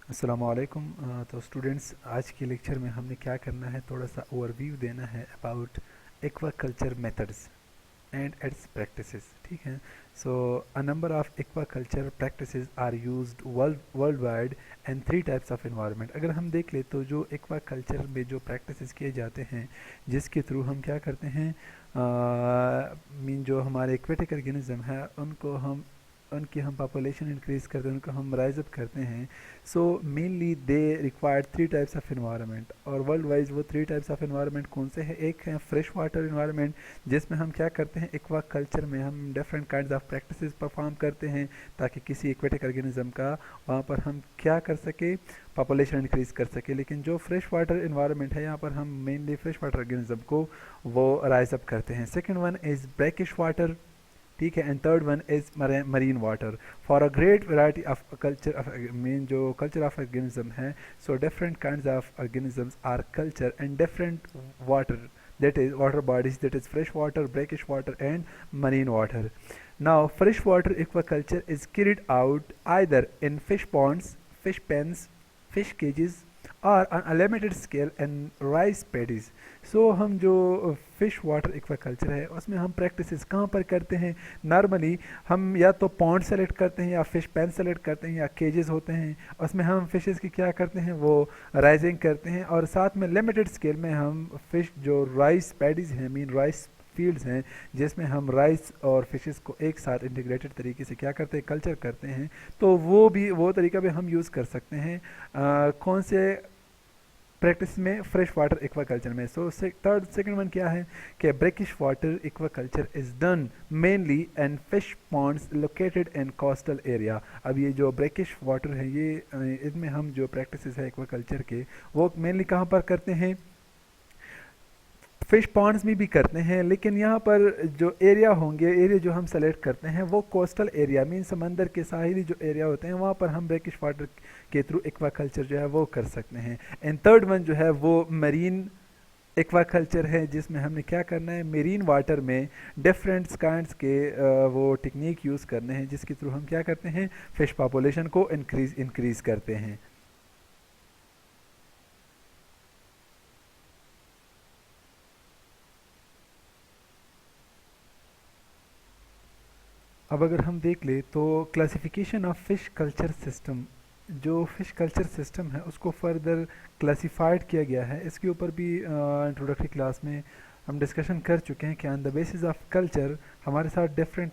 अस्सलामुअलैकुम। तो स्टूडेंट्स, आज के लेक्चर में हमने क्या करना है, थोड़ा सा ओवरव्यू देना है about aquaculture methods and its practices. ठीक है। So a number of aquaculture practices are used world wide and three types of environment. अगर हम देख ले तो जो एक्वाकल्चर में जो प्रैक्टिसेस किए जाते हैं, जिसके थ्रू हम क्या करते हैं, मीन जो हमारे एक्वेटिक ऑर्गेनिज्म है उनकी हम पॉपुलेशन इंक्रीज करते हैं, उनको हम राइज अप करते हैं। So mainly they required three types of environment, और वर्ल्ड वाइज वो थ्री टाइप्स ऑफ इन्वायरमेंट कौन से हैं? एक है फ्रेश वाटर इन्वायरमेंट, जिसमें हम क्या करते हैं, एक्वा कल्चर में हम different kind of practices perform करते हैं ताकि किसी एक्वेटिक ऑर्गेनिज्म का वहाँ पर हम क्या कर सके, पॉपुलेशन इंक्रीज कर सके। लेकिन जो फ्रेश वाटर इन्वायरमेंट है, यहाँ पर हम मेनली फ्रेश वाटर ऑर्गेनिज्म को वो राइज अप करते हैं। Second one is brackish water, ठीक है, and third one is marine water. For a great variety of culture of mean जो कल्चर ऑफ ऑर्गेनिज्म है, so different kinds of organisms our culture and different water, that is water bodies, that is fresh water, brackish water and marine water. Now freshwater aquaculture is carried out either in fish ponds, fish pens, fish cages और on a limited scale in rice paddies. सो हम जो fish water aquaculture है उसमें हम practices कहाँ पर करते हैं? नॉर्मली हम या तो पॉन्ड सेलेक्ट करते हैं या फिश पेन सेलेक्ट करते हैं या केजेस होते हैं, उसमें हम फिशेस की क्या करते हैं, वो राइजिंग करते हैं। और साथ में लिमिटेड स्केल में हम फिश जो राइस पैडीज हैं, मीन राइस फील्ड्स हैं, जिसमें हम राइस और फिशेस को एक साथ इंटीग्रेटेड तरीके से क्या करते हैं, कल्चर करते हैं। तो वो तरीका भी हम यूज़ कर सकते हैं। कौन से प्रैक्टिस में? फ्रेश वाटर एक्वाकल्चर में। सो सेकंड वन क्या है कि brackish water aquaculture is done mainly in fish ponds located in coastal area. अब ये जो ब्रैकिश वाटर है, ये इसमें हम जो प्रैक्टिसेस है एक्वाकल्चर के, वो मेनली कहाँ पर करते हैं? फिश पॉन्ड्स में भी करते हैं, लेकिन यहाँ पर जो एरिया होंगे, एरिया जो हम सेलेक्ट करते हैं वो कोस्टल एरिया मीन समंदर के साहिली जो एरिया होते हैं, वहाँ पर हम ब्रैकिश वाटर के थ्रू एक्वाकल्चर जो है वो कर सकते हैं। एंड थर्ड वन जो है वो मरीन एक्वाकल्चर है, जिसमें हमने क्या करना है, मेरीन वाटर में डिफरेंट काइंड्स के वो टेक्निक यूज़ करने हैं, जिसके थ्रू हम क्या करते हैं, फिश पॉपुलेशन को इंक्रीज करते हैं। अब अगर हम देख ले तो classification of fish culture system, जो फिश कल्चर सिस्टम है उसको फर्दर क्लासिफाइड किया गया है। इसके ऊपर भी इंट्रोडक्टरी क्लास में हम डिस्कशन कर चुके हैं कि on the basis of culture हमारे साथ different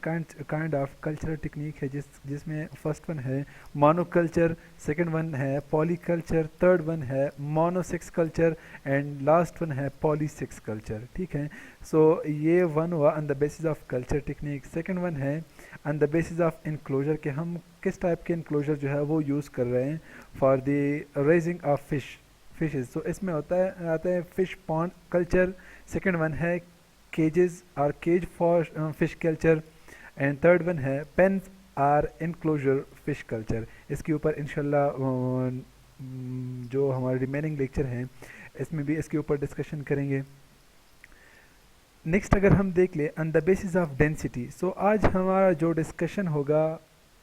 kind of cultural technique है, जिसमें फर्स्ट वन है मोनोकल्चर, सेकंड वन है पॉलीकल्चर, थर्ड वन है monosex culture and last one है पॉलीसेक्स कल्चर। ठीक है। सो ये वन हुआ on the basis of culture technique. Second one है on the basis of enclosure, के हम किस टाइप के इनक्लोजर जो है वो यूज़ कर रहे हैं for the raising of fishes. तो इसमें आता है fish pond culture, second one है केजेस और cage for fish culture, and third one है pens or enclosure fish culture. इसके ऊपर इंशाल्लाह जो हमारे रिमेनिंग लेक्चर हैं इसमें भी इसके ऊपर डिस्कशन करेंगे। नेक्स्ट अगर हम देख ले on the basis of density, so आज हमारा जो डिस्कशन होगा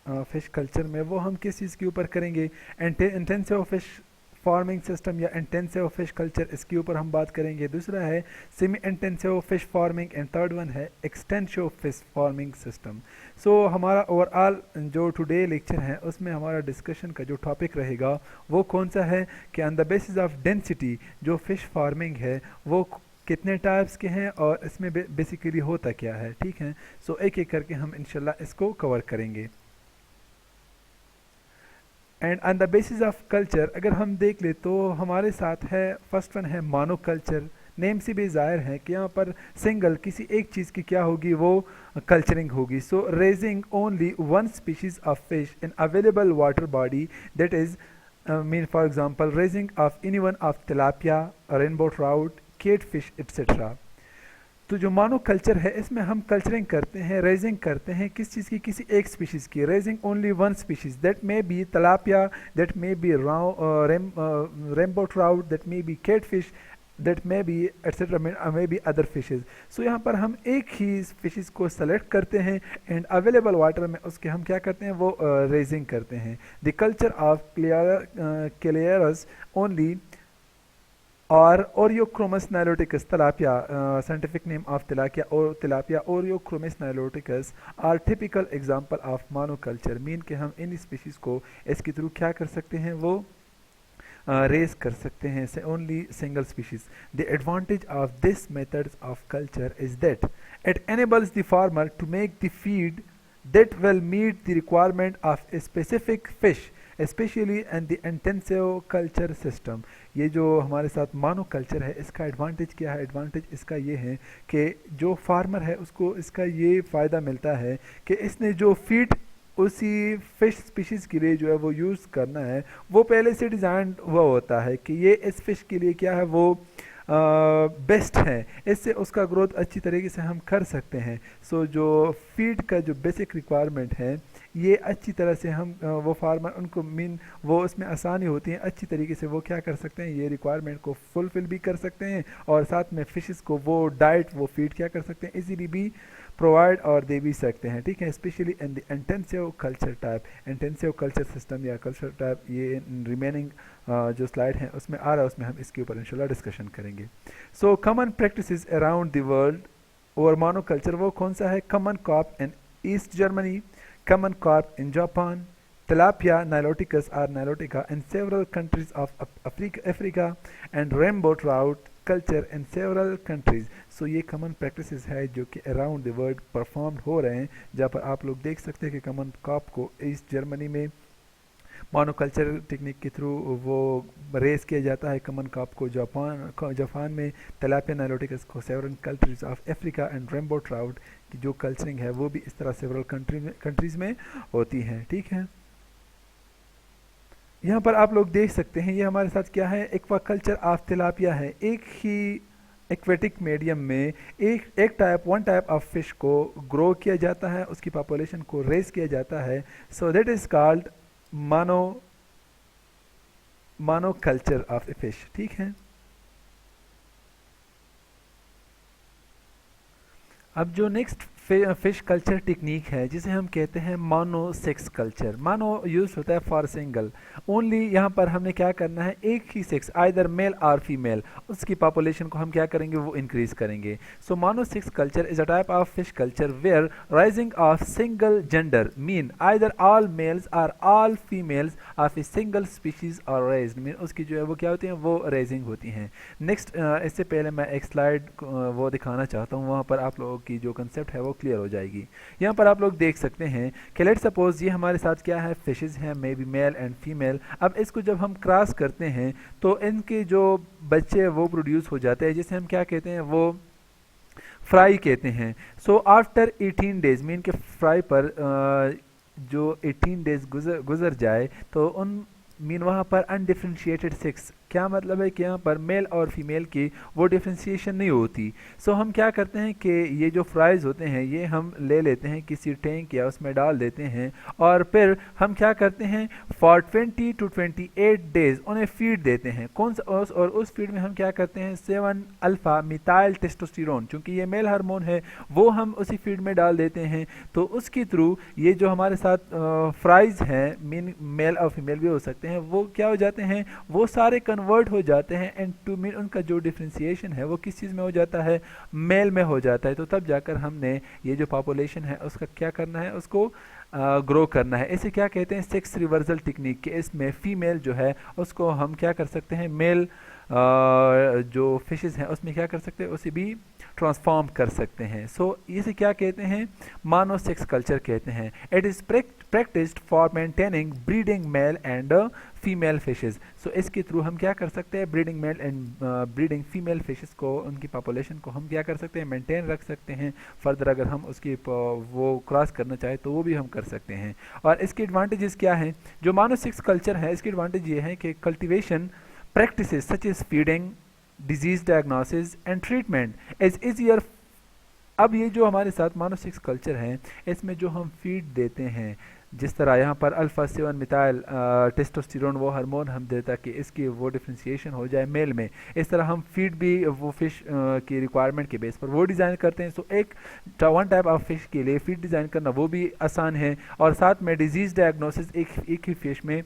फिश कल्चर में वो हम किस चीज़ के ऊपर करेंगे, इंटेंसिव फिश फार्मिंग सिस्टम या इंटेंसिव फिश कल्चर, इसके ऊपर हम बात करेंगे। दूसरा है semi intensive fish farming and third one है एक्सटेंसिव फिश फार्मिंग सिस्टम। सो हमारा ओवरऑल जो टुडे लेक्चर है उसमें हमारा डिस्कशन का जो टॉपिक रहेगा वो कौन सा है कि on the basis of density जो फिश फार्मिंग है वो कितने टाइप्स के हैं और इसमें बेसिकली होता क्या है। ठीक है। सो एक एक करके हम इंशाल्लाह इसको कवर करेंगे। And on the basis of culture अगर हम देख ले तो हमारे साथ है फर्स्ट वन है मानो कल्चर। नेम से भी जाहिर है कि यहाँ पर सिंगल किसी एक चीज़ की क्या होगी, वो कल्चरिंग होगी। So raising only one species of fish in available water body, that is mean for example raising of any one of tilapia, rainbow trout, cat fish etcetera. तो जो मानो कल्चर है इसमें हम कल्चरिंग करते हैं, रेजिंग करते हैं किस चीज़ की, किसी एक स्पीशीज़ की। Raising only one species, that may be tilapia, that may be rainbow trout, that may be cat fish that may be etcetera may be other fishes. So यहाँ पर हम एक ही फिशेज को सेलेक्ट करते हैं एंड अवेलेबल वाटर में उसके हम क्या करते हैं, वो रेजिंग करते हैं। The culture of clarias only और oreochromis niloticus tilapia, scientific name of tilapia or tilapia oreochromis niloticus are typical example of monoculture. Mean के हम इन स्पीशीज को इसके थ्रू क्या कर सकते हैं, वो रेज कर सकते हैं से only single species. The advantage of this methods of culture is that it enables the farmer to make the feed that will meet the requirement of a specific fish especially in the intensive culture system। ये जो हमारे साथ मानो culture है इसका advantage क्या है, advantage इसका ये है कि जो फार्मर है उसको इसका ये फ़ायदा मिलता है कि इसने जो फीड उसी फिश स्पीशीज़ के लिए जो है वो यूज़ करना है वो पहले से डिज़ाइन हुआ होता है कि ये इस फिश के लिए क्या है वो बेस्ट है, इससे उसका ग्रोथ अच्छी तरीके से हम कर सकते हैं। सो जो फीड का जो बेसिक रिक्वायरमेंट है ये अच्छी तरह से हम वो फार्मर उनको मीन वो उसमें आसानी होती है, अच्छी तरीके से वो क्या कर सकते हैं, ये रिक्वायरमेंट को फुलफिल भी कर सकते हैं और साथ में फिशेस को वो डाइट वो फीड क्या कर सकते हैं, इजीली भी प्रोवाइड और दे भी सकते हैं। ठीक है, specially in the intensive culture type, intensive culture system या कल्चर टाइप, ये रिमेनिंग जो स्लाइड है उसमें आ रहा है, उसमें हम इसके ऊपर इंशाल्लाह डिस्कशन करेंगे। So common practices around the world और मोनोकल्चर वो कौन सा है, common crop in east Germany, common carp in Japan, tilapia niloticus or nilotica in several countries of Africa and rainbow trout culture in several countries। so ये common practices है जो कि around the world performed हो रहे हैं, जहाँ पर आप लोग देख सकते हैं कि common carp को ईस्ट जर्मनी में मोनोकल्चर टेक्निक के थ्रू वो रेस किया जाता है, कमन कार्प को जापान में, तिलापिया नाइलोटिकस को several countries of Africa and rainbow trout की जो कल्चरिंग है वो भी इस तरह सेवरल कंट्रीज में होती है। ठीक है, यहाँ पर आप लोग देख सकते हैं ये हमारे साथ क्या है, एक्वाकल्चर ऑफ तिलापिया है। एक ही एक्वेटिक मीडियम में वन टाइप ऑफ फिश को ग्रो किया जाता है, उसकी पॉपुलेशन को रेस किया जाता है। So that is called monoculture of a fish. ठीक है, अब जो नेक्स्ट फिश कल्चर टेक्निक है जिसे हम कहते हैं मोनोसेक्स कल्चर। मोनो यूज होता है फॉर सिंगल, ओनली यहाँ पर हमने क्या करना है, एक ही सेक्स आइदर मेल और फीमेल, उसकी पॉपुलेशन को हम क्या करेंगे, वो इंक्रीज करेंगे। So monosex culture is a type of fish culture where raising of single gender mean either all males और all females of a single species और रेज्ड, मीन उसकी जो है वो क्या होती हैं, वो रेजिंग होती हैं। नेक्स्ट इससे पहले मैं एक स्लाइड वो दिखाना चाहता हूँ, वहाँ पर आप लोगों की जो कंसेप्ट है वो क्लियर हो जाएगी। यहाँ पर आप लोग देख सकते हैं कि लेट्स सपोज ये हमारे साथ क्या है, फिशेस हैं, may be mail and female. अब इसको जब हम क्रॉस करते हैं तो इनके जो बच्चे वो प्रोड्यूस हो जाते हैं, जिसे हम क्या कहते हैं, वो फ्राई कहते हैं। सो आफ्टर 18 डेज मीन के फ्राई पर जो 18 डेज गुजर जाए तो उन मीन वहाँ पर अनडिफ्रेंशिएटेड सेक्स, क्या मतलब है कि यहाँ पर मेल और फीमेल की वो डिफ्रेंशिएशन नहीं होती। सो हम क्या करते हैं कि ये जो फ्राइज़ होते हैं ये हम ले लेते हैं किसी टैंक या उसमें डाल देते हैं और फिर हम क्या करते हैं फॉर 20 to 28 डेज उन्हें फीड देते हैं। कौन सा और उस फीड में हम क्या करते हैं 7 अल्फ़ा मिथाइल टेस्टोस्टेरोन, क्योंकि ये मेल हार्मोन है, वो हम उसी फीड में डाल देते हैं। तो उसके थ्रू ये जो हमारे साथ फ्राइज़ हैं, मीन मेल और फीमेल भी हो सकते हैं, वो क्या हो जाते हैं, वो सारे कन्वर्ट हो जाते हैं एंड टू मीन उनका जो डिफ्रेंशिएशन है वो किस चीज़ में हो जाता है, मेल में हो जाता है। तो तब जाकर हमने ये जो पॉपुलेशन है उसका क्या करना है, उसको ग्रो करना है। इसे क्या कहते हैं, सेक्स रिवर्सल टेक्निक के। इसमें फीमेल जो है उसको हम क्या कर सकते हैं, मेल जो फिशेस हैं उसमें क्या कर सकते हैं, उसे भी ट्रांसफॉर्म कर सकते हैं। सो इसे क्या कहते हैं, मोनोसेक्स कल्चर कहते हैं। It is practised for maintaining breeding male and female fishes. So इसके थ्रू हम क्या कर सकते हैं, breeding male and breeding female fishes को, उनकी पॉपुलेशन को हम क्या कर सकते हैं, मेंटेन रख सकते हैं। फर्दर अगर हम उसकी वो क्रॉस करना चाहें तो वो भी हम कर सकते हैं। और इसके एडवांटेजेस क्या हैं, जो मोनोसेक्स कल्चर है इसके एडवांटेज ये हैं कि cultivation practices such as feeding, disease diagnosis and treatment is easier। अब ये जो हमारे साथ मोनोसेक्स कल्चर है इसमें जो हम फीड देते हैं जिस तरह यहाँ पर अल्फा 7 मिथाइल टेस्टोस्टेरोन वो हार्मोन हम देता कि इसकी वो डिफ्रेंशिएशन हो जाए मेल में। इस तरह हम फीड भी वो फिश की रिक्वायरमेंट के बेस पर वो डिज़ाइन करते हैं। सो एक वन टाइप ऑफ फिश के लिए फीड डिज़ाइन करना वो भी आसान है, और साथ में डिजीज़ डायग्नोसिस एक ही फिश में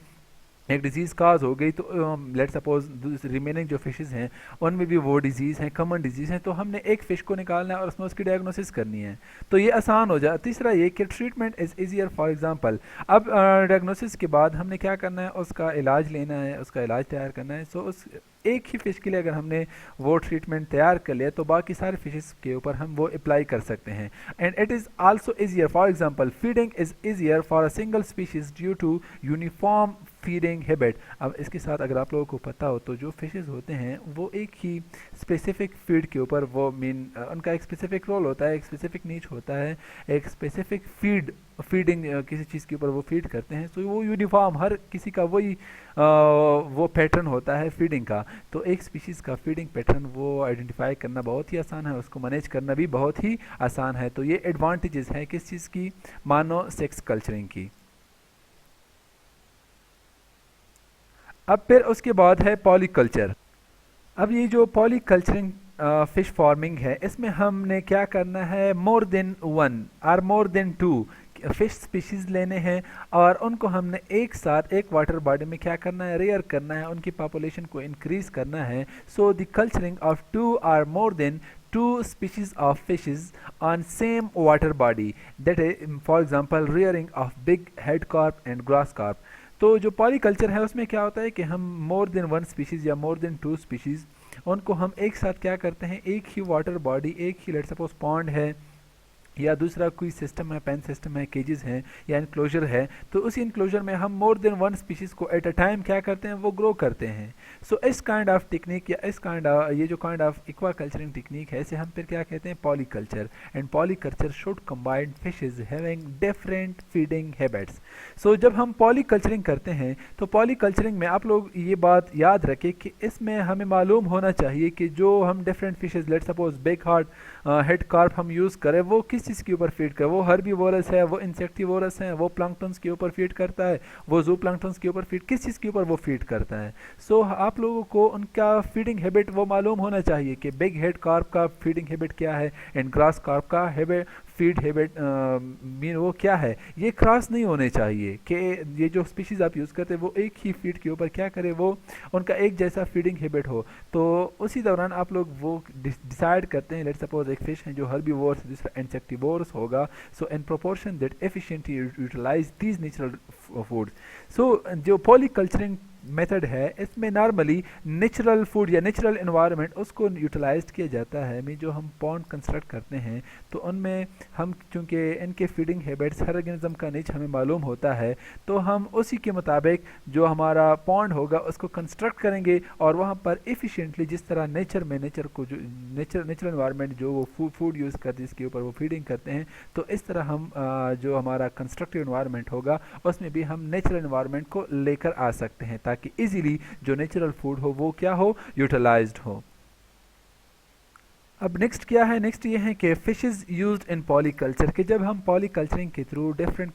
एक डिजीज़ काज हो गई तो लेट सपोज रिमेनिंग जो फिशेस हैं उनमें भी वो डिजीज़ हैं, कॉमन डिजीज़ हैं, तो हमने एक फ़िश को निकालना है और उसमें उसकी डायग्नोसिस करनी है, तो ये आसान हो जाए। तीसरा ये कि treatment is easier. For example अब डायग्नोसिस के बाद हमने क्या करना है, उसका इलाज लेना है, उसका इलाज तैयार करना है। सो उस एक ही फ़िश के लिए अगर हमने वो ट्रीटमेंट तैयार कर लिया तो बाकी सारे फिशेस के ऊपर हम वो अप्लाई कर सकते हैं। And it is also easier. For example feeding is easier for a single species due to uniform feeding habit. अब इसके साथ अगर आप लोगों को पता हो तो जो फिशेस होते हैं वो एक ही स्पेसिफिक फीड के ऊपर वो उनका एक स्पेसिफिक रोल होता है, एक स्पेसिफिक नीच होता है, एक स्पेसिफिक फीडिंग किसी चीज़ के ऊपर वो फीड करते हैं। तो वो यूनिफॉर्म हर किसी का वही वो पैटर्न होता है फीडिंग का। तो एक स्पीशीज़ का फीडिंग पैटर्न वो आइडेंटिफाई करना बहुत ही आसान है, उसको मैनेज करना भी बहुत ही आसान है। तो ये एडवांटेजेस हैं किस चीज़ की, मानो सेक्स कल्चरिंग की। अब फिर उसके बाद है पॉलीकल्चर। अब ये जो पॉलीकल्चरिंग फिश फार्मिंग है इसमें हमने क्या करना है, मोर देन वन और more than two fish species लेने हैं और उनको हमने एक साथ एक वाटर बॉडी में क्या करना है, रेयर करना है, उनकी पॉपुलेशन को इंक्रीज करना है। So the culturing of two और more than two species of fishes on same water body, that is for example rearing of big head carp and grass carp। तो जो पॉलीकल्चर है उसमें क्या होता है कि हम मोर देन वन स्पीशीज़ या मोर देन टू स्पीशीज़ उनको हम एक साथ क्या करते हैं, एक ही वाटर बॉडी, एक ही लेट सपोज पॉन्ड है या दूसरा कोई सिस्टम है, पेन सिस्टम है, केजेस हैं या इनक्लोजर है, तो उसी इनक्लोजर में हम मोर देन वन स्पीशीज़ को एट अ टाइम क्या करते हैं, वो ग्रो करते हैं। सो इस काइंड ऑफ टेक्निक या इस काइंड ये जो kind of aqua culturing technique है इसे हम फिर क्या कहते हैं, polyculture. And polyculture should combine fishes having different feeding habits. So जब हम पॉलीकल्चरिंग करते हैं तो पॉलीकल्चरिंग में आप लोग ये बात याद रखें कि इसमें हमें मालूम होना चाहिए कि जो हम different fishes let suppose big heart head carp हम यूज़ करें वो किस चीज़ के ऊपर फीड करे, वो हर्बीवोरस है, वो इंसेक्टिवोरस है, वो प्लैंक्टन्स के ऊपर फीड करता है, वो जू प्लैंक्टन्स के ऊपर फीड, किस चीज़ के ऊपर वो फीड करता है। सो आप लोगों को उनका फीडिंग हैबिट वो मालूम होना चाहिए कि बिग हेड कार्प का फीडिंग हैबिट क्या है एंड ग्रास कार्प का हैबिट फीड हैबिट मीन वो क्या है। ये क्रॉस नहीं होने चाहिए कि ये जो स्पीशीज़ आप यूज़ करते हैं वो एक ही फीड के ऊपर क्या करे, वो उनका एक जैसा फीडिंग हैबिट हो। तो उसी दौरान आप लोग वो डिसाइड करते हैं, लेट सपोज एक फिश है जो हर्बीवोरस दूसरा इंसेक्टिवोरस होगा। So in proportion that efficiently utilise these natural food. So जो पॉलीकल्चरिंग मेथड है इसमें नॉर्मली नेचुरल फूड या नेचुरल एनवायरनमेंट उसको यूटिलाइज किया जाता है। में जो हम पॉन्ड कंस्ट्रक्ट करते हैं तो उनमें हम चूँकि इनके फीडिंग हैबिट्स हर ऑर्गेनिज्म का नेचर हमें मालूम होता है तो हम उसी के मुताबिक जो हमारा पॉन्ड होगा उसको कंस्ट्रक्ट करेंगे और वहाँ पर एफिशिएंटली जिस तरह नेचर में नेचर को जो नेचुरल एनवायरनमेंट जो वो फूड यूज़ करते हैं इसके ऊपर वो फीडिंग करते हैं, तो इस तरह हम जो हमारा कंस्ट्रक्टिव एनवायरनमेंट होगा उसमें भी हम नेचुरल एनवायरनमेंट को लेकर आ सकते हैं ताकि इजीली जो नेचुरल फूड हो वो क्या हो, यूटिलाइज्ड हो। अब नेक्स्ट क्या है, नेक्स्ट ये है कि फिशेस यूज्ड इन पॉलीकल्चर, कि जब हम पॉलीकल्चरिंग के through different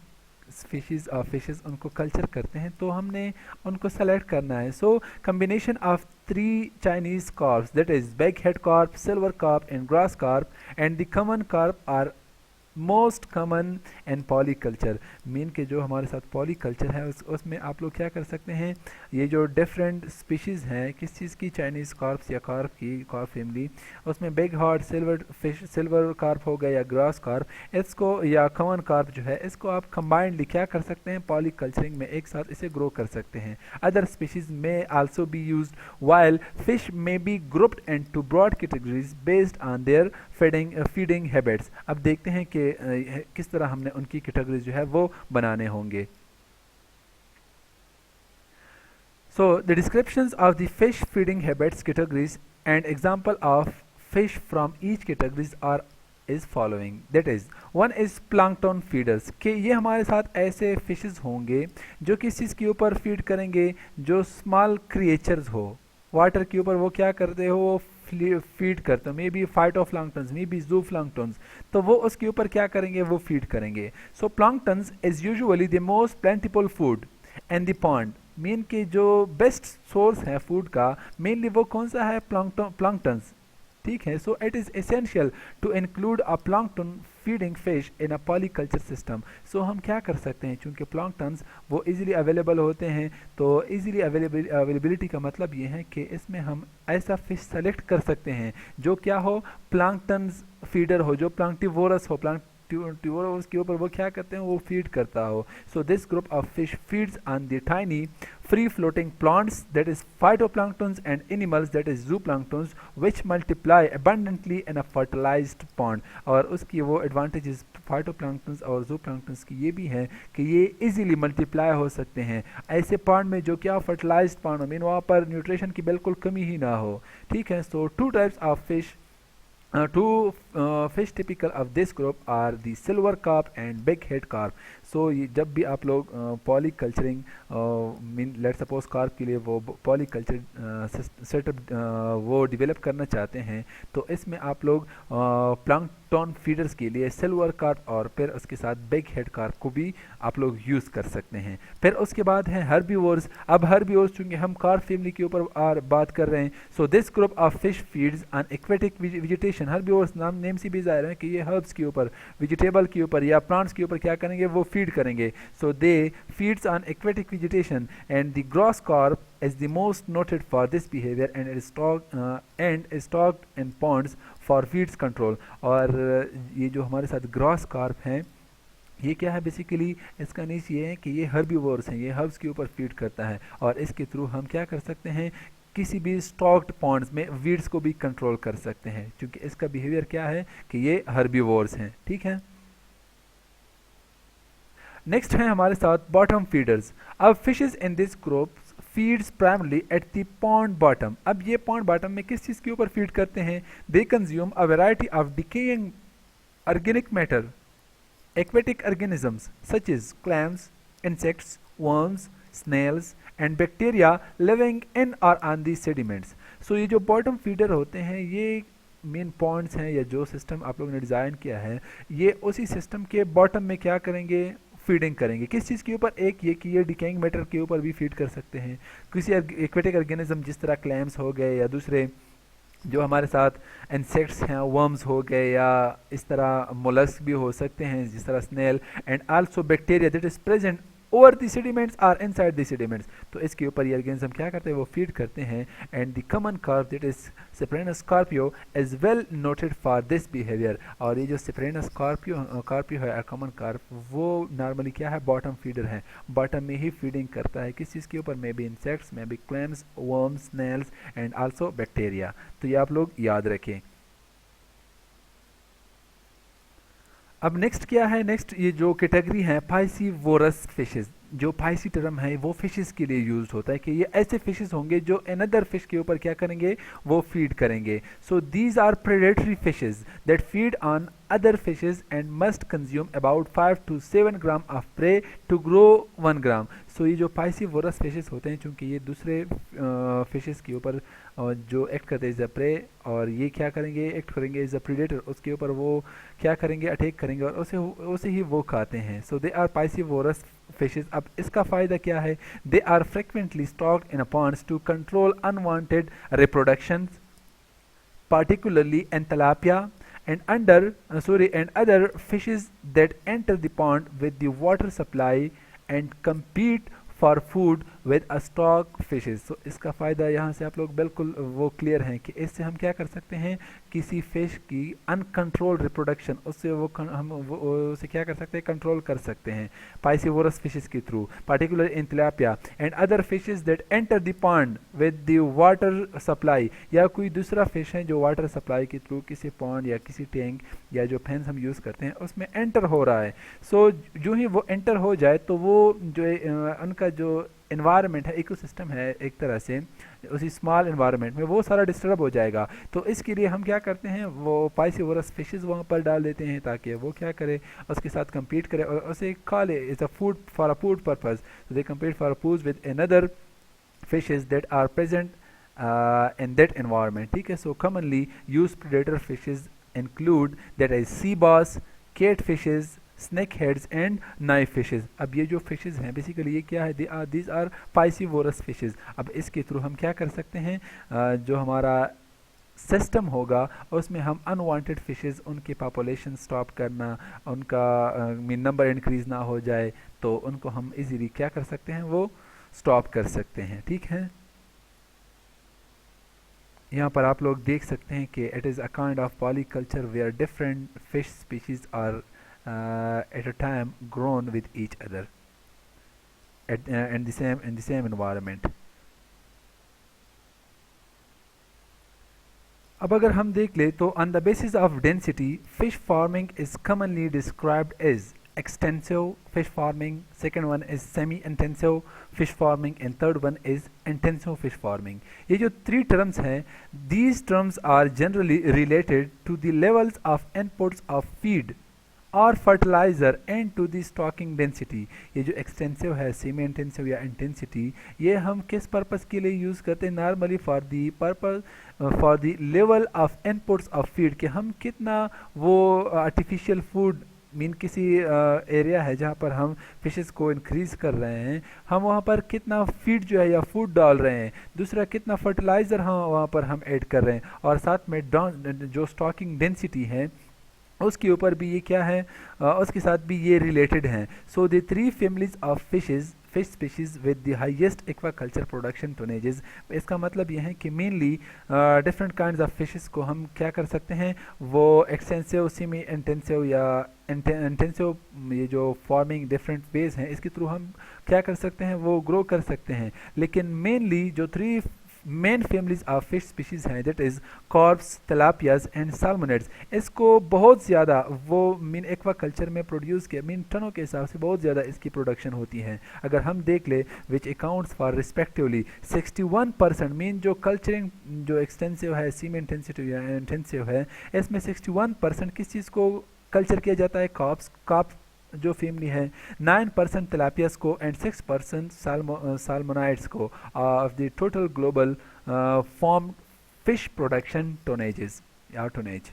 species of fishes उनको कल्चर करते हैं तो हमने उनको सेलेक्ट करना है। So combination of 3 Chinese carps that is big head carp, silver carp and grass carp and the common carp are most common and polyculture. Mean के जो हमारे साथ पॉलीकल्चर है उसमें आप लोग क्या कर सकते हैं, ये जो डिफरेंट स्पीशीज़ हैं किस चीज़ की, चाइनीज़ कार्प्स या कार्प की, कार्प फैमिली, उसमें big heart silver fish, silver carp हो गया या ग्रास कार्प, इसको या कॉमन कार्प जो है इसको आप कंबाइंडली क्या कर सकते हैं, पॉलीकल्चरिंग में एक साथ इसे ग्रो कर सकते हैं। Other species may also be used while fish may be grouped into broad categories based on their feeding habits. अब देखते हैं कि किस तरह हमने उनकी कैटेगरीज जो है वो बनाने होंगे। So the descriptions of the fish feeding habits categories and example of fish from each categories are is following, that is one is plankton feeders, कि ये हमारे साथ ऐसे फिशेस होंगे जो किस चीज़ के ऊपर फीड करेंगे, जो स्मॉल क्रिएचर्स हो वाटर के ऊपर, वो क्या करते हो, वो फीड करते हो, may be phytoplanktons, may be zooplanktons, तो वो उसके ऊपर क्या करेंगे, वो फीड करेंगे। So planktons is usually the most plentiful food and the pond, mean के जो बेस्ट सोर्स है फूड का मेनली वो कौन सा है, प्लैंक्टन्स, ठीक है। So it is essential to include a plankton feeding fish in a polyculture system. So हम क्या कर सकते हैं, चूंकि प्लैंक्टन्स वो इजीली अवेलेबल होते हैं, तो इजीली अवेलेबिलिटी का मतलब ये है कि इसमें हम ऐसा फिश सेलेक्ट कर सकते हैं जो क्या हो, प्लैंक्टन्स फीडर हो, जो प्लैंक्टिवोरस हो, प्लैंक्टिवोरस के ऊपर वो क्या करते हैं, वो फीड करता हो। So this group of fish feeds on the tiny free floating plants, that is phytoplanktons, and animals, that is zooplanktons, which multiply abundantly in a fertilized pond। और उसकी वो एडवांटेजेस फाइटोप्लैंक्टन्स और जूप्लैंक्टन्स की ये भी हैं कि ये इजीली मल्टीप्लाई हो सकते हैं ऐसे पॉन्ड में जो क्या फर्टिलाइज्ड पॉन्ड हो, मीन वहाँ पर न्यूट्रिशन की बिल्कुल कमी ही ना हो, ठीक है। So two types of fish, two fish typical of this group are the silver carp and big head carp। सो ये जब भी आप लोग पॉलीकल्चरिंग मीन लेट सपोज कार्प के लिए वो पॉलीकल्चर सेटअप वो डेवलप करना चाहते हैं, तो इसमें आप लोग प्लैंक्टन फीडर्स के लिए सिल्वर कार्प और फिर उसके साथ बिग हेड कार्प को भी आप लोग यूज़ कर सकते हैं। फिर उसके बाद है हर्बीवोर्स। अब हर्बीवोर्स चूँकि हम कार्प फैमिली के ऊपर बात कर रहे हैं, so this group of fish feeds on aquatic vegetation. Herbivores name से भी ज़ाहिर है कि ये हर्ब्स के ऊपर, वेजिटेबल के ऊपर या प्लांट्स के ऊपर क्या करेंगे, वो फीड करेंगे। So they feeds on aquatic vegetation and the grass carp is the most noted for this behavior and is stocked in ponds for feeds control। और ये जो हमारे साथ ग्रॉस कार्प हैं, ये क्या है बेसिकली, इसका नीच ये है कि ये हर्बीवोर्स हैं, ये हर्ब्स के ऊपर फीड करता है और इसके थ्रू हम क्या कर सकते हैं, किसी भी स्टॉक्ड पॉन्ड्स में वीड्स को भी कंट्रोल कर सकते हैं, क्योंकि इसका बिहेवियर क्या है कि ये हर्बीवोर्स हैं, ठीक है। नेक्स्ट है हमारे साथ बॉटम फीडर्स। अब fishes in this group feeds primarily at the pond bottom. अब ये पॉन्ड बॉटम में किस चीज़ के ऊपर फीड करते हैं, they consume a variety of decaying organic matter, aquatic organisms such as clams, insects, worms, snails and bacteria living in or on the sediments। so ये जो बॉटम फीडर होते हैं, ये मेन पॉन्ड्स हैं या जो सिस्टम आप लोगों ने डिज़ाइन किया है, ये उसी सिस्टम के बॉटम में क्या करेंगे, फीडिंग करेंगे। किस चीज़ के ऊपर, एक ये कि ये डिकेइंग मैटर के ऊपर भी फीड कर सकते हैं, किसी एक्वेटिक ऑर्गेनिज्म जिस तरह क्लैम्स हो गए या दूसरे जो हमारे साथ इंसेक्ट्स हैं, वर्म्स हो गए, या इस तरह मोलस्क भी हो सकते हैं जिस तरह snail, and also bacteria that is present over the sediments or inside the sediments. तो इसके ऊपर ये ऑर्गेनिज्म क्या करते हैं, वो फीड करते हैं। And the common carp that is cyprinus carpio is well noted for this behaviour. और ये जो सेप्रेनस कार्पियो है, कॉमन कार्प, वो नॉर्मली क्या है, बॉटम फीडर है, बॉटम में ही फीडिंग करता है। किस चीज़ के ऊपर, maybe insects, maybe clams, worms, snails and also bacteria. तो ये आप लोग याद रखें। अब नेक्स्ट क्या है, नेक्स्ट ये जो कैटेगरी है पाइसिवोरस फिशेस। जो पाइसी टर्म है वो फिशेस के लिए यूज होता है कि ये ऐसे फिशेस होंगे जो अनदर फिश के ऊपर क्या करेंगे, वो फीड करेंगे। So these are predatory fishes that feed on other fishes and must consume about 5 to 7 gram of prey to grow 1 gram. So ये जो पाइसिवोरस फिशेस होते हैं, चूँकि ये दूसरे फिशेस के ऊपर जो एक्ट करते हैं एज अ प्रे, और ये क्या करेंगे, एक्ट करेंगे एज अ प्रीडेटर, उसके ऊपर वो क्या करेंगे, अटैक करेंगे और उसे ही वो खाते हैं। So they are piscivorous fishes. अब इसका फ़ायदा क्या है, they are frequently stocked in a ponds to control unwanted reproduction, particularly in tilapia and other fishes that enter the pond with the water supply and compete for food with a stock fishes। so इसका फ़ायदा यहाँ से आप लोग बिल्कुल वो clear हैं कि इससे हम क्या कर सकते हैं, किसी फिश की अनकंट्रोल्ड रिप्रोडक्शन, उससे हम उसे क्या कर सकते हैं, कंट्रोल कर सकते हैं पाइसिवोरस फिशेस के through, particular in tilapia and other fishes that enter the pond with the water supply. या कोई दूसरा फिश है जो वाटर सप्लाई के थ्रू किसी पॉन्ड या किसी टैंक या जो फेंस हम यूज़ करते हैं उसमें एंटर हो रहा है। सो जो ही वो एंटर हो जाए तो वो जो उनका जो इन्वायरमेंट है, इकोसिस्टम है, एक तरह से उसी स्मॉल इन्वायरमेंट में वो सारा डिस्टर्ब हो जाएगा। तो इसके लिए हम क्या करते हैं, वो पाइसिवोरस फिशेस वहाँ पर डाल देते हैं ताकि वो क्या करे, उसके साथ compete करे और उसे खा ले, is a food for a food purpose. They compete for a food with another fishes that are present in that environment, ठीक है. So commonly used predator fishes include that is sea bass, catfishes, snake heads and knife fishes. अब ये जो fishes हैं basically ये क्या है, these are piscivorous fishes. अब इसके थ्रू हम क्या कर सकते हैं, जो हमारा सिस्टम होगा उसमें हम अनवांटेड फिशेस उनकी पॉपुलेशन स्टॉप करना, उनका नंबर इंक्रीज ना हो जाए, तो उनको हम इजीली क्या कर सकते हैं, वो स्टॉप कर सकते हैं, ठीक है. यहाँ पर आप लोग देख सकते हैं कि it is a kind of polyculture where different fish species are at a time grown with each other in the same environment. अब अगर हम देख ले तो on the basis of density fish farming is commonly described as extensive fish farming, second one is semi intensive fish farming and third one is intensive fish farming. ये जो three terms हैं, these terms are generally related to the levels of inputs of feed और fertilizer and to the stocking density. ये जो extensive है, semi intensive या intensity, ये हम किस पर्पज़ के लिए यूज़ करते हैं, normally for the purpose for the level of inputs of feed, कि हम कितना वो आर्टिफिशियल फूड मीन किसी एरिया है जहाँ पर हम फिशेस को इंक्रीज़ कर रहे हैं, हम वहाँ पर कितना फीड जो है या फूड डाल रहे हैं, दूसरा कितना फर्टिलाइज़र हम वहाँ पर हम ऐड कर रहे हैं, और साथ में जो स्टॉकिंग डेंसिटी है उसके ऊपर भी ये क्या है, उसके साथ भी ये रिलेटेड हैं. So the three families of fish species with the highest aquaculture production tonnages. इसका मतलब ये है कि mainly different kinds of fishes को हम क्या कर सकते हैं, वो एक्सटेंसिव, सेमी इंटेंसिव या इंटेंसिव, ये जो फार्मिंग डिफरेंट वेज हैं इसके थ्रू हम क्या कर सकते हैं, वो ग्रो कर सकते हैं. लेकिन मेनली जो three main families of fish species हैं, दैट इज़ कॉर्प्स, तिलापियाज एंड साल्मोनेड्स, इसको बहुत ज़्यादा वो मीन एक्वा कल्चर में प्रोड्यूस किया, मीन टनों के हिसाब से बहुत ज़्यादा इसकी प्रोडक्शन होती है. अगर हम देख ले which accounts for respectively 61%, mean जो कल्चरिंग जो एक्सटेंसिव है, सीम इंटेंसिव या इंटेंसिव है, इसमें 61% किस चीज़ को कल्चर किया जाता है, कॉप्स जो फैमिली है, 9% तिलापियस को एंड 6% साल्मोनाइड्स को of the total global farm fish production tonnages या tonnage.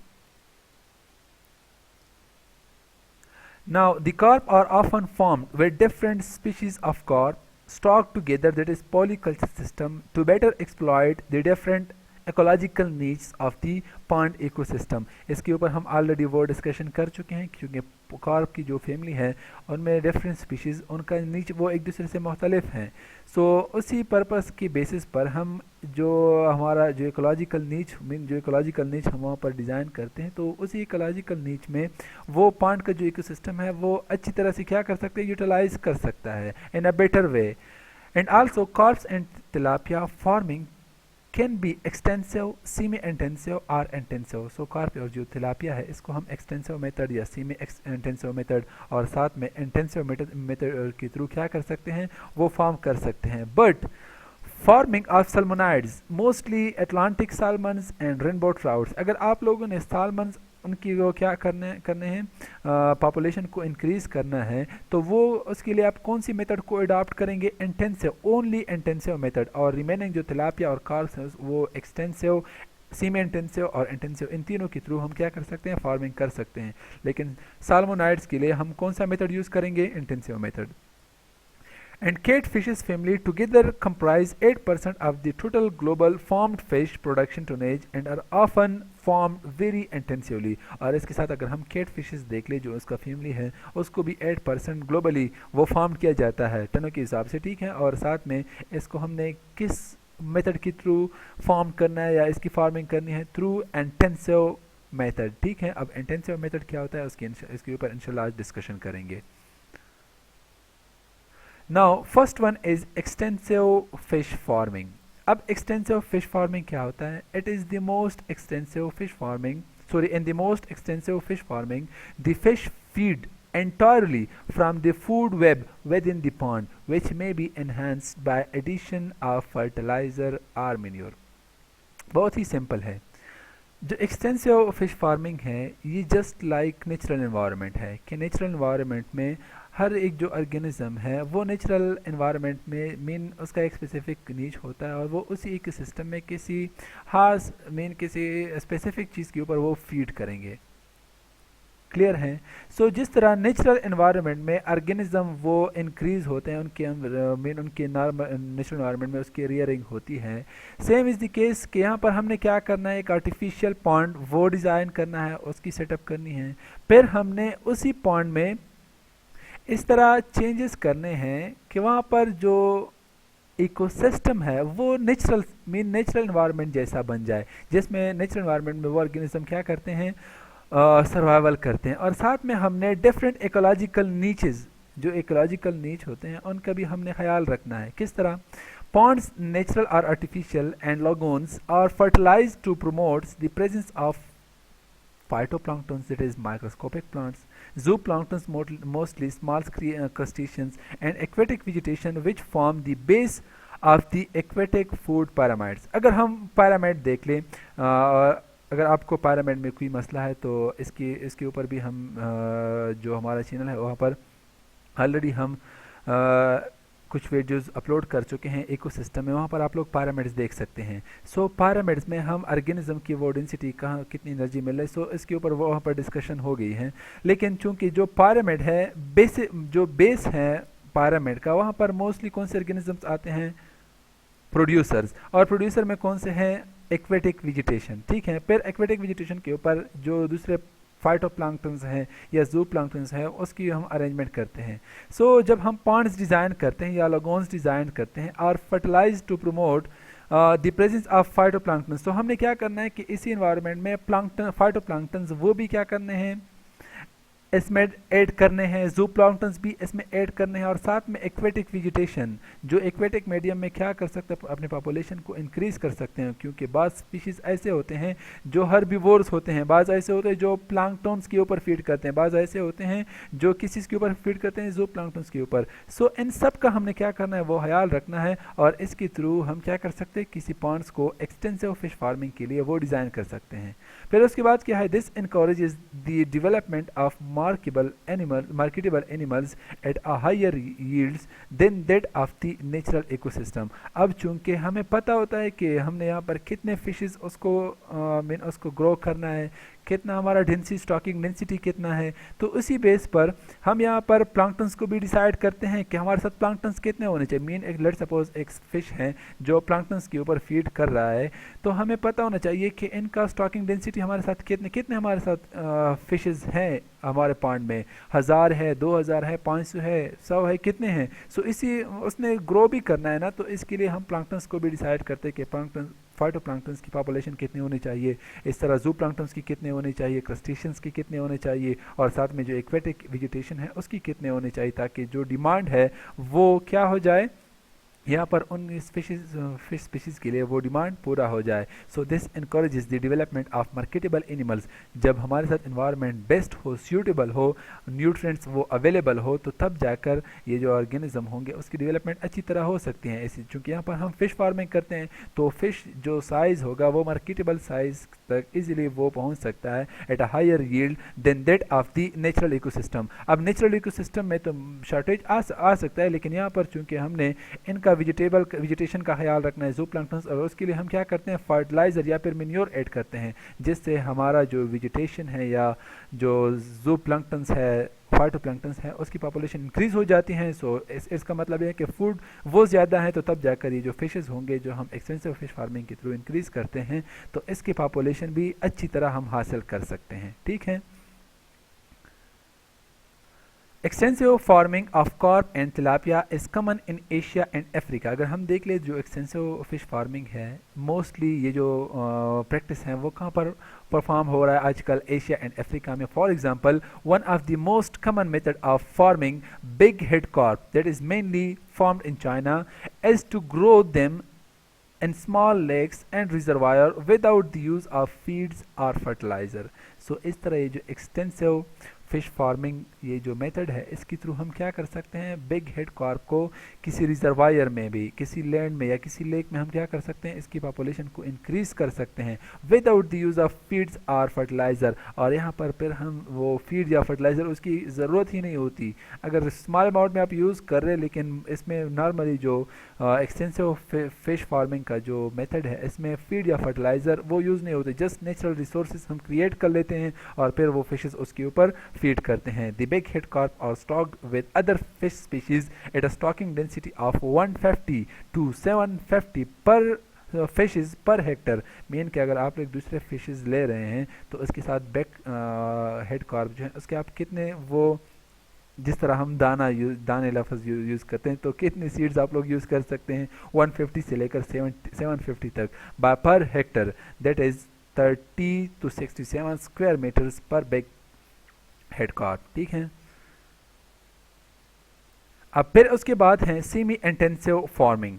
Now the carp are often formed with different species of carp stocked together, that is polyculture system, to better exploit the different ecological needs of the pond ecosystem. इसके ऊपर हम already वो discussion कर चुके हैं, क्योंकि carp की जो फैमिली है उनमें डिफरेंट स्पीशीज़, उनका नीच वो एक दूसरे से मुख्तलिफ हैं. सो उसी पर्पस की बेसिस पर हम जो हमारा जो इकोलॉजिकल नीच हम वहाँ पर डिज़ाइन करते हैं, तो उसी इकोलॉजिकल नीच में वो पॉन्ड का जो इकोसिस्टम है वो अच्छी तरह से क्या कर सकते हैं, यूटिलाइज कर सकता है in a better way. And also carps and tilapia farming can be extensive, semi intensive और इंटेंसिव. सो कार्प और जो तिलापिया है इसको हम एक्सटेंसिव मेथड या सेमी इंटेंसिव मेथड और साथ में इंटेंसिव मेथड के थ्रू क्या कर सकते हैं, वो फार्म कर सकते हैं. But farming of salmonids, mostly Atlantic salmons and rainbow trouts, अगर आप लोगों ने सालमन्स उनकी वो क्या करने हैं, पॉपुलेशन को इंक्रीज़ करना है, तो वो उसके लिए आप कौन सी मेथड को अडॉप्ट करेंगे, इंटेंसिव, ओनली इंटेंसिव मेथड. और रिमेनिंग जो तिलापिया और कार्प्स हैं वो एक्सटेंसिव, सेमी इंटेंसिव और इंटेंसिव, इन तीनों के थ्रू हम क्या कर सकते हैं, फार्मिंग कर सकते हैं. लेकिन साल्मोनाइड्स के लिए हम कौन सा मेथड यूज़ करेंगे, intensive method. And catfishes family together comprise 8% of the total global farmed fish production tonnage and are often farmed very intensively. और इसके साथ अगर हम catfishes देख ले, जो उसका फैमिली है उसको भी 8% ग्लोबली वो फार्म किया जाता है टनों के हिसाब से, ठीक है. और साथ में इसको हमने किस मेथड के थ्रू फार्म करना है या इसकी फार्मिंग करनी है, थ्रू इंटेंसिव मेथड, ठीक है. अब इंटेंसिव मेथड क्या होता है इसके ऊपर इंशाल्लाह आज डिस्कशन करेंगे. Now first one is extensive fish farming. अब extensive fish farming क्या होता है? It is the most extensive fish farming. In the most extensive fish farming, the fish feed entirely from the food web within the pond, which may be enhanced by addition of fertilizer or manure. बहुत ही simple है. जो extensive fish farming है ये just like natural environment है कि natural environment में हर एक जो ऑर्गेनिज्म है वो नेचुरल इन्वायरमेंट में मेन उसका एक स्पेसिफिक नीच होता है और वो उसी इकोसिस्टम में किसी खास मेन किसी स्पेसिफिक चीज़ के ऊपर वो फीड करेंगे। क्लियर है। सो जिस तरह नेचुरल एनवायरनमेंट में ऑर्गेनिज्म वो इंक्रीज होते हैं उनके मेन उनके नेचुरल एनवायरनमेंट में उसकी रियरिंग होती है। सेम इज़ द केस कि यहाँ पर हमने क्या करना है, एक आर्टिफिशियल पॉन्ड वो डिज़ाइन करना है, उसकी सेटअप करनी है। फिर हमने उसी पॉन्ड में इस तरह चेंजेस करने हैं कि वहाँ पर जो इकोसिस्टम है वो नेचुरल एनवायरनमेंट जैसा बन जाए, जिसमें नेचुरल एनवायरनमेंट में वो ऑर्गेनिज्म क्या करते हैं, सर्वाइवल करते हैं। और साथ में हमने डिफरेंट इकोलॉजिकल नीचेस, जो इकोलॉजिकल नीच होते हैं उनका भी हमने ख्याल रखना है। किस तरह? पॉन्ड्स नेचुरल और artificial and lagoons are fertilized to promotes the presence of phytoplanktons, that is microscopic plants, zooplanktons mostly small crustaceans, and aquatic vegetation which form the base of the aquatic food pyramids। अगर हम pyramid देख लें, अगर आपको pyramid में कोई मसला है तो इसके ऊपर भी हम जो हमारा चैनल है वहाँ पर ऑलरेडी हम कुछ वीडियोस अपलोड कर चुके हैं इकोसिस्टम में, वहाँ पर आप लोग पिरामिड्स देख सकते हैं। सो पिरामिड्स में हम ऑर्गेनिज्म की वो डेंसिटी कहाँ कितनी एनर्जी मिल रही है, सो इसके ऊपर वो वहाँ पर डिस्कशन हो गई है। लेकिन चूंकि जो पिरामिड है जो बेस है पिरामिड का, वहाँ पर मोस्टली कौन से ऑर्गेनिजम्स आते हैं? प्रोड्यूसर्स। और प्रोड्यूसर में कौन से हैं? Aquatic vegetation. ठीक है। फिर एक्वेटिक वेजिटेशन के ऊपर जो दूसरे फाइटोप्लैंक्टन्स हैं या जूप्लैंक्टन्स हैं उसकी हम अरेंजमेंट करते हैं। सो जब हम पॉन्ड्स डिज़ाइन करते हैं या लगोन्स डिज़ाइन करते हैं और fertilize to promote the presence of phytoplanktons, तो हमने क्या करना है कि इसी इन्वायरमेंट में फाइटोप्लैंक्टन्स वो भी क्या करने हैं, इसमें ऐड करने हैं, जूप्लैंक्टन्स भी इसमें ऐड करने हैं। और साथ में एक्वेटिक वेजिटेशन, जो एक्वेटिक मीडियम में क्या कर सकते हैं, अपने पॉपुलेशन को इंक्रीज कर सकते हैं। क्योंकि बाज़ स्पीशीज़ ऐसे होते हैं जो हर्बीवोर्स होते हैं, बाज़ ऐसे होते हैं जो प्लैंक्टन्स के ऊपर फीड करते हैं, बाज़ ऐसे होते हैं जो किसी के ऊपर फीड करते हैं, जूप्लैंक्टन्स के ऊपर। सो इन सब का हमने क्या करना है, वो ख्याल रखना है। और इसके थ्रू हम क्या कर सकते हैं, किसी पॉन्ड्स को एक्सटेंसिव फिश फार्मिंग के लिए वो डिज़ाइन कर सकते हैं। फिर उसके बाद क्या है, this encourages the development of marketable animals at a higher yields than that of the natural ecosystem। अब चूंकि हमें पता होता है कि हमने यहाँ पर कितने फिशेस उसको ग्रो करना है, कितना हमारा स्टॉकिंग डेंसिटी कितना है, तो उसी बेस पर हम यहाँ पर प्लैंक्टन्स को भी डिसाइड करते हैं कि हमारे साथ प्लैंक्टन्स कितने होने चाहिए। मीन एक लेट्स सपोज एक फिश है जो प्लैंक्टन्स के ऊपर फीड कर रहा है, तो हमें पता होना चाहिए कि इनका स्टॉकिंग डेंसिटी हमारे साथ कितने हमारे साथ फिशेस हैं हमारे पॉन्ड में, 1000 है, 2000 है, 500 है, 100 है, कितने हैं। सो इसी उसने ग्रो भी करना है ना, तो इसके लिए हम प्लैंक्टन्स को भी डिसाइड करते हैं कि फाइटोप्लैंक्टन्स की पॉपुलेशन कितनी होनी चाहिए, इस तरह जूप्लैंक्टन्स की कितने होने चाहिए, क्रस्टेशियंस की कितने होने चाहिए, और साथ में जो एक्वेटिक वेजिटेशन है उसकी कितने होने चाहिए, ताकि जो डिमांड है वो क्या हो जाए, यहाँ पर उन फिश स्पीशीज़ के लिए वो डिमांड पूरा हो जाए। So this encourages the development of marketable animals. जब हमारे साथ इन्वायरमेंट बेस्ट हो, सूटेबल हो, न्यूट्रिएंट्स वो अवेलेबल हो, तो तब जाकर ये जो ऑर्गेनिज्म होंगे उसकी डेवलपमेंट अच्छी तरह हो सकती है। ऐसी चूँकि यहाँ पर हम फिश फार्मिंग करते हैं तो फिश जो साइज़ होगा वो मार्केटेबल साइज़ तक इजीली वो पहुँच सकता है at a higher yield than that of the natural ecosystem. अब नेचुरल इकोसिस्टम में तो शॉर्टेज आ सकता है, लेकिन यहाँ पर चूँकि हमने इनका वेजिटेशन का ख्याल रखना है, जूप्लैंक्टन्स, और उसके लिए हम क्या करते हैं, फर्टिलाइज़र या फिर मेन्योर ऐड करते हैं, जिससे हमारा जो वेजिटेशन है या जो जूप्लैंक्टन्स है, फाइटोप्लैंक्टन्स है, उसकी पॉपुलेशन इंक्रीज हो जाती है। सो इसका मतलब है कि फूड वो ज़्यादा है, तो तब जाकर ये जो फिशेस होंगे जो हम एक्सटेंसिव फिश फार्मिंग के थ्रू इंक्रीज करते हैं, तो इसकी पॉपुलेशन भी अच्छी तरह हम हासिल कर सकते हैं। ठीक है। Extensive farming of carp and tilapia is common in Asia and Africa. अगर हम देख ले जो एक्सटेंसिव फिश फार्मिंग है, मोस्टली ये जो प्रैक्टिस है वो कहाँ पर परफॉर्म हो रहा है आजकल, एशिया एंड अफ्रीका में। For example, one of the most common method of farming big head carp that is mainly farmed in China is to grow them in small lakes and reservoir without the use of feeds or fertilizer। सो इस तरह ये जो extensive fish farming ये जो method है इसके through हम क्या कर सकते हैं, बिग हेड कार्प को किसी रिजर्वायर में भी, किसी लैंड में या किसी लेक में हम क्या कर सकते हैं, इसकी पॉपुलेशन को इंक्रीज कर सकते हैं without the use of feeds और फर्टिलाइज़र। और यहाँ पर फिर हम वो फीड या फर्टिलाइज़र उसकी ज़रूरत ही नहीं होती। अगर स्मॉल अमाउंट में आप यूज़ कर रहे हैं, लेकिन इसमें नॉर्मली जो एक्सटेंसिव फिश फार्मिंग का जो मेथड है इसमें फीड या फर्टिलाइज़र वो यूज़ नहीं होते, जस्ट नेचुरल रिसोर्सेज हम क्रिएट कर लेते हैं और फिर वो फिशेस उसके ऊपर फीड करते हैं। द बिग हेड कार्प और stocked with other fish species at a stocking density of 150 to 750 पर फिशेस पर हेक्टर। मीन कि अगर आप एक दूसरे फिशेस ले रहे हैं तो उसके साथ बैक हेड कार्प जो है उसके आप कितने वो, जिस तरह हम दाने लफ्ज़ यूज़ करते हैं, तो कितने सीड्स आप लोग यूज़ कर सकते हैं 150 से लेकर 750 तक per hectare, that is 30 to 67 square meters per big head carp. ठीक है। अब फिर उसके बाद है सेमी इंटेंसिव फार्मिंग।